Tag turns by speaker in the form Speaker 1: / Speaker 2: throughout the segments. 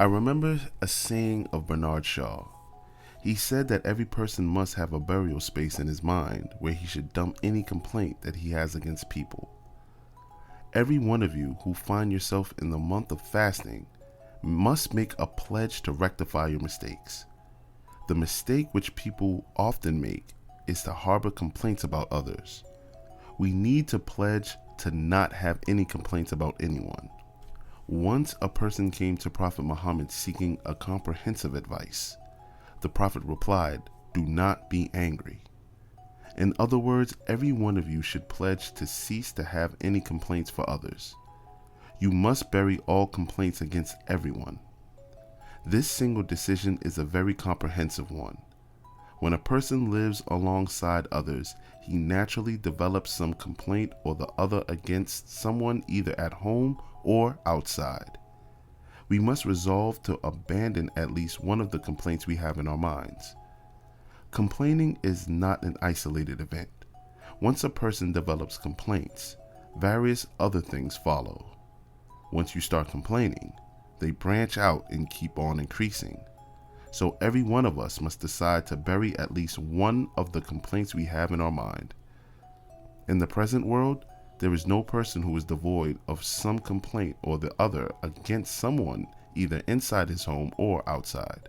Speaker 1: I remember a saying of Bernard Shaw. He said that every person must have a burial space in his mind where he should dump any complaint that he has against people. Every one of you who find yourself in the month of fasting must make a pledge to rectify your mistakes. The mistake which people often make is to harbor complaints about others. We need to pledge to not have any complaints about anyone. Once a person came to Prophet Muhammad seeking a comprehensive advice. The Prophet replied, "Do not be angry." In other words, every one of you should pledge to cease to have any complaints for others. You must bury all complaints against everyone. This single decision is a very comprehensive one. When a person lives alongside others, he naturally develops some complaint or the other against someone either at home or outside. We must resolve to abandon at least one of the complaints we have in our minds. Complaining is not an isolated event. Once a person develops complaints, various other things follow. Once you start complaining, they branch out and keep on increasing. So every one of us must decide to bury at least one of the complaints we have in our mind. In the present world, there is no person who is devoid of some complaint or the other against someone either inside his home or outside.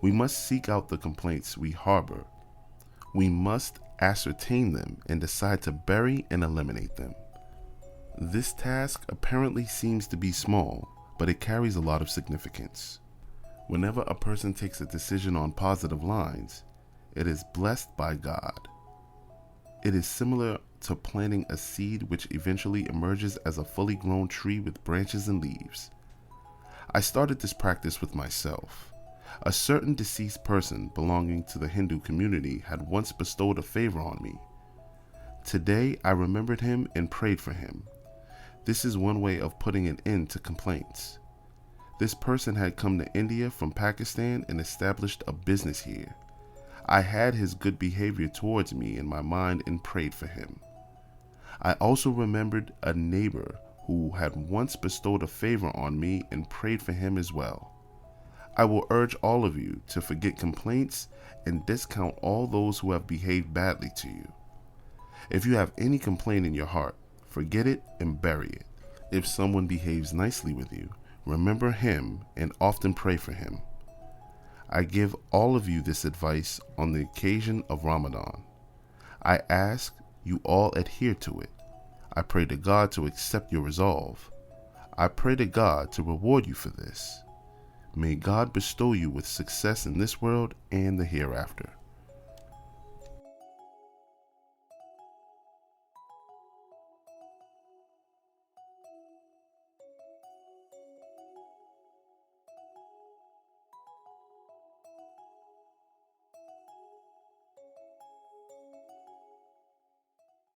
Speaker 1: We must seek out the complaints we harbor. We must ascertain them and decide to bury and eliminate them. This task apparently seems to be small, but it carries a lot of significance. Whenever a person takes a decision on positive lines, it is blessed by God. It is similar to planting a seed which eventually emerges as a fully grown tree with branches and leaves. I started this practice with myself. A certain deceased person belonging to the Hindu community had once bestowed a favor on me. Today I remembered him and prayed for him. This is one way of putting an end to complaints. This person had come to India from Pakistan and established a business here. I had his good behavior towards me in my mind and prayed for him. I also remembered a neighbor who had once bestowed a favor on me and prayed for him as well. I will urge all of you to forget complaints and discount all those who have behaved badly to you. If you have any complaint in your heart, forget it and bury it. If someone behaves nicely with you, remember him and often pray for him. I give all of you this advice on the occasion of Ramadan. I ask you all adhere to it. I pray to God to accept your resolve. I pray to God to reward you for this. May God bestow you with success in this world and the hereafter.